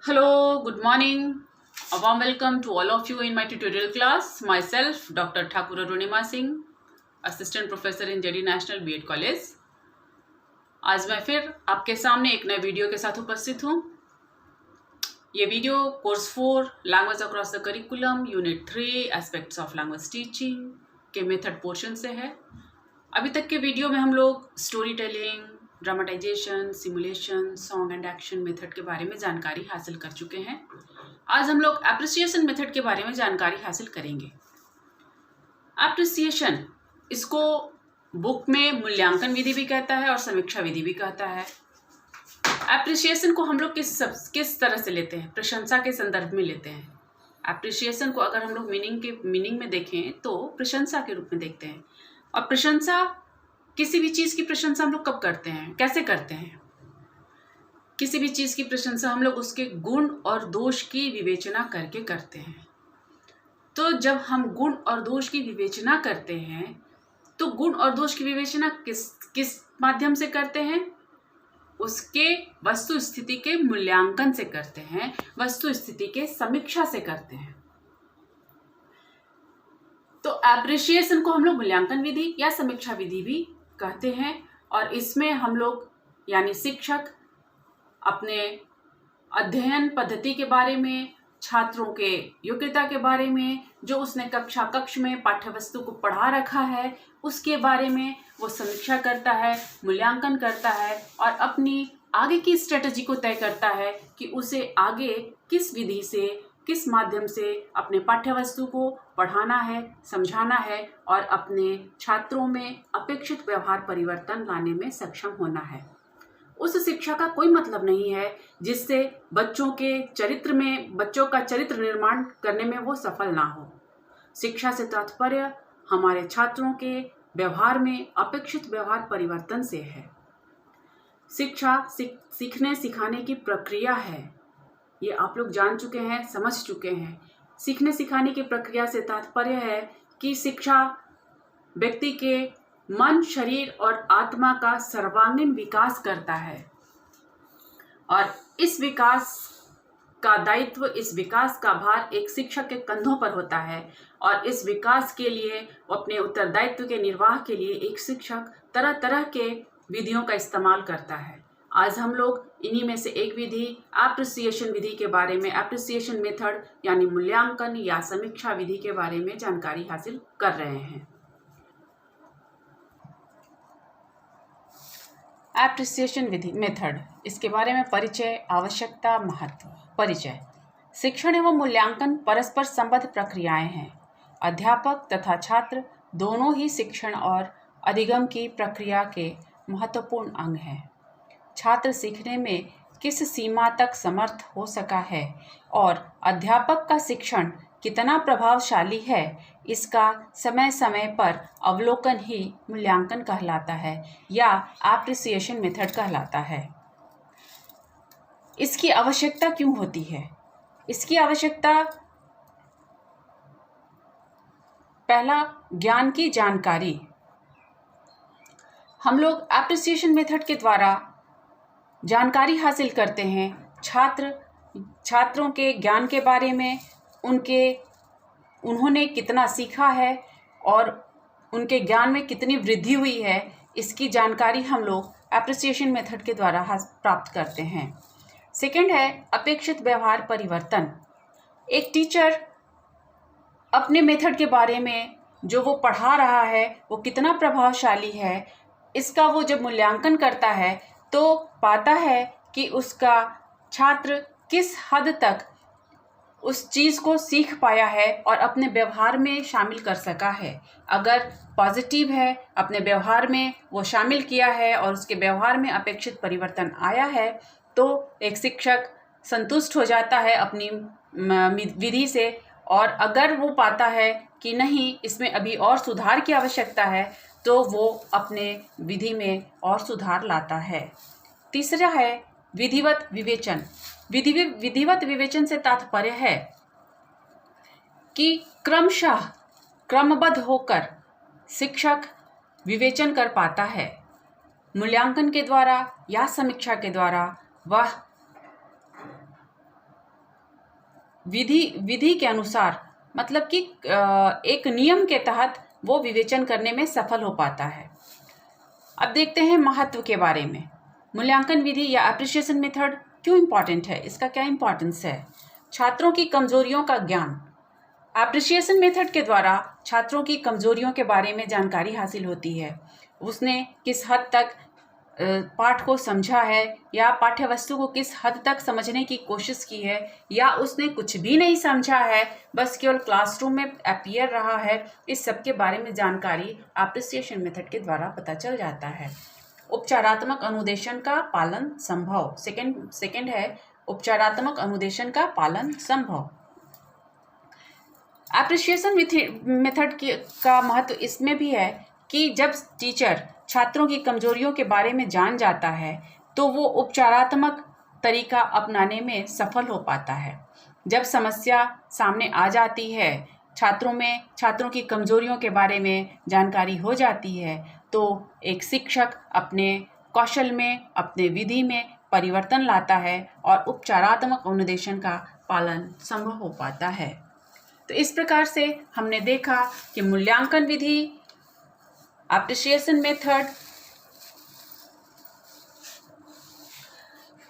Hello, good morning. A warm welcome to all of you in my tutorial class. Myself, Dr. Thakur Arunima Singh, Assistant Professor in JD National B.Ed College. आज मैं फिर आपके सामने एक नए video के साथ उपस्थित हूँ। ये video course 4 language across the curriculum unit 3 aspects of language teaching के मेथड पोर्शन से है। अभी तक के वीडियो में हम लोग story telling, dramatisation, simulation, song and action method के बारे में जानकारी हासिल कर चुके हैं। आज हम लोग एप्रिसिएशन मेथड के बारे में जानकारी हासिल करेंगे। एप्रिसिएशन, इसको बुक में मूल्यांकन विधि भी कहता है और समीक्षा विधि भी कहता है। एप्रिसिएशन को हम लोग किस तरह से लेते हैं? प्रशंसा के संदर्भ में लेते हैं। एप्रिसिएशन को अगर हम लोग मीनिंग में देखें तो प्रशंसा के रूप में देखते हैं। और प्रशंसा, किसी भी चीज़ की प्रशंसा हम लोग कब करते हैं, कैसे करते हैं? किसी भी चीज़ की प्रशंसा हम लोग उसके गुण और दोष की विवेचना करके करते हैं। तो जब हम गुण और दोष की विवेचना करते हैं तो गुण और दोष की विवेचना किस माध्यम से करते हैं? उसके वस्तु स्थिति के मूल्यांकन से करते हैं, वस्तु स्थिति के समीक्षा से करते हैं। तो एप्रिसिएशन को हम लोग मूल्यांकन विधि या समीक्षा विधि भी कहते हैं। और इसमें हम लोग यानी शिक्षक अपने अध्ययन पद्धति के बारे में, छात्रों के योग्यता के बारे में, जो उसने कक्ष में पाठ्यवस्तु को पढ़ा रखा है उसके बारे में वो समीक्षा करता है, मूल्यांकन करता है और अपनी आगे की स्ट्रेटजी को तय करता है कि उसे आगे किस विधि से, किस माध्यम से अपने पाठ्यवस्तु को पढ़ाना है, समझाना है और अपने छात्रों में अपेक्षित व्यवहार परिवर्तन लाने में सक्षम होना है। उस शिक्षा का कोई मतलब नहीं है जिससे बच्चों का चरित्र निर्माण करने में वो सफल ना हो। शिक्षा से तात्पर्य हमारे छात्रों के व्यवहार में अपेक्षित व्यवहार परिवर्तन से है। शिक्षा सीखने सिखाने की प्रक्रिया है, ये आप लोग जान चुके हैं, समझ चुके हैं। सीखने सिखाने की प्रक्रिया से तात्पर्य है कि शिक्षा व्यक्ति के मन, शरीर और आत्मा का सर्वांगीण विकास करता है और इस विकास का दायित्व, इस विकास का भार एक शिक्षक के कंधों पर होता है। और इस विकास के लिए, अपने उत्तरदायित्व के निर्वाह के लिए एक शिक्षक तरह तरह के विधियों का इस्तेमाल करता है। आज हम लोग इन्हीं में से एक विधि, एप्रिसिएशन विधि के बारे में, एप्रिसिएशन मेथड यानी मूल्यांकन या समीक्षा विधि के बारे में जानकारी हासिल कर रहे हैं। एप्रिसिएशन विधि मेथड, इसके बारे में परिचय, आवश्यकता, महत्व। परिचय: शिक्षण एवं मूल्यांकन परस्पर संबद्ध प्रक्रियाएं हैं। अध्यापक तथा छात्र दोनों ही शिक्षण और अधिगम की प्रक्रिया के महत्वपूर्ण अंग हैं। छात्र सीखने में किस सीमा तक समर्थ हो सका है और अध्यापक का शिक्षण कितना प्रभावशाली है, इसका समय समय पर अवलोकन ही मूल्यांकन कहलाता है या एप्रिसिएशन मेथड कहलाता है। इसकी आवश्यकता क्यों होती है? इसकी आवश्यकता, पहला, ज्ञान की जानकारी। हम लोग एप्रिसिएशन मेथड के द्वारा जानकारी हासिल करते हैं छात्रों के ज्ञान के बारे में, उन्होंने कितना सीखा है और उनके ज्ञान में कितनी वृद्धि हुई है, इसकी जानकारी हम लोग एप्रिसिएशन मेथड के द्वारा प्राप्त करते हैं। सेकंड है अपेक्षित व्यवहार परिवर्तन। एक टीचर अपने मेथड के बारे में, जो वो पढ़ा रहा है वो कितना प्रभावशाली है, इसका वो जब मूल्यांकन करता है तो पाता है कि उसका छात्र किस हद तक उस चीज़ को सीख पाया है और अपने व्यवहार में शामिल कर सका है। अगर पॉजिटिव है, अपने व्यवहार में वो शामिल किया है और उसके व्यवहार में अपेक्षित परिवर्तन आया है, तो एक शिक्षक संतुष्ट हो जाता है अपनी विधि से। और अगर वो पाता है कि नहीं, इसमें अभी और सुधार की आवश्यकता है, तो वो अपने विधि में और सुधार लाता है। तीसरा है विधिवत विवेचन। विधिवत विवेचन से तात्पर्य है कि क्रमबद्ध होकर शिक्षक विवेचन कर पाता है। मूल्यांकन के द्वारा या समीक्षा के द्वारा वह विधि के अनुसार, मतलब कि एक नियम के तहत वो विवेचन करने में सफल हो पाता है। अब देखते हैं महत्व के बारे में। मूल्यांकन विधि या एप्रिसिएशन मेथड क्यों इम्पॉर्टेंट है, इसका क्या इम्पॉर्टेंस है। छात्रों की कमजोरियों का ज्ञान। एप्रिसिएशन मेथड के द्वारा छात्रों की कमजोरियों के बारे में जानकारी हासिल होती है। उसने किस हद तक पाठ को समझा है या पाठ्य वस्तु को किस हद तक समझने की कोशिश की है, या उसने कुछ भी नहीं समझा है, बस केवल क्लासरूम में अपीयर रहा है, इस सब के बारे में जानकारी एप्रिसिएशन मेथड के द्वारा पता चल जाता है। उपचारात्मक अनुदेशन का पालन संभव। सेकंड है उपचारात्मक अनुदेशन का पालन संभव। एप्रिसिएशन मेथड का महत्व इसमें भी है कि जब टीचर छात्रों की कमजोरियों के बारे में जान जाता है तो वो उपचारात्मक तरीका अपनाने में सफल हो पाता है। जब समस्या सामने आ जाती है, छात्रों की कमजोरियों के बारे में जानकारी हो जाती है, तो एक शिक्षक अपने कौशल में, अपने विधि में परिवर्तन लाता है और उपचारात्मक अनुदेशन का पालन संभव हो पाता है। तो इस प्रकार से हमने देखा कि मूल्यांकन विधि, एप्रिसिएशन मेथड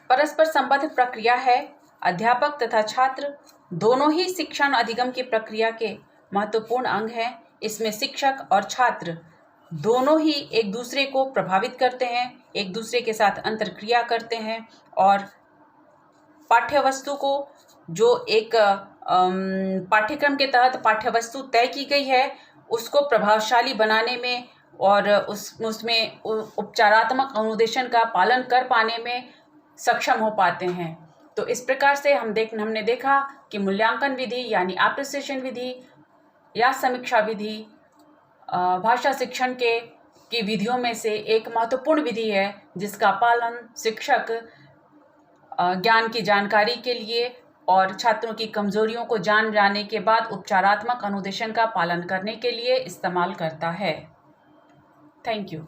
परस्पर संबद्ध प्रक्रिया है। अध्यापक तथा छात्र दोनों ही शिक्षण अधिगम की प्रक्रिया के महत्वपूर्ण अंग हैं। इसमें शिक्षक और छात्र दोनों ही एक दूसरे को प्रभावित करते हैं, एक दूसरे के साथ अंतर्क्रिया करते हैं और पाठ्य वस्तु को, जो एक पाठ्यक्रम के तहत पाठ्य वस्तु तय की गई है, उसको प्रभावशाली बनाने में और उसमें उपचारात्मक अनुदेशन का पालन कर पाने में सक्षम हो पाते हैं। तो इस प्रकार से हमने देखा कि मूल्यांकन विधि यानी एप्रिसिएशन विधि या समीक्षा विधि भाषा शिक्षण की विधियों में से एक महत्वपूर्ण विधि है, जिसका पालन शिक्षक ज्ञान की जानकारी के लिए और छात्रों की कमजोरियों को जान जाने के बाद उपचारात्मक अनुदेशन का पालन करने के लिए इस्तेमाल करता है। Thank you.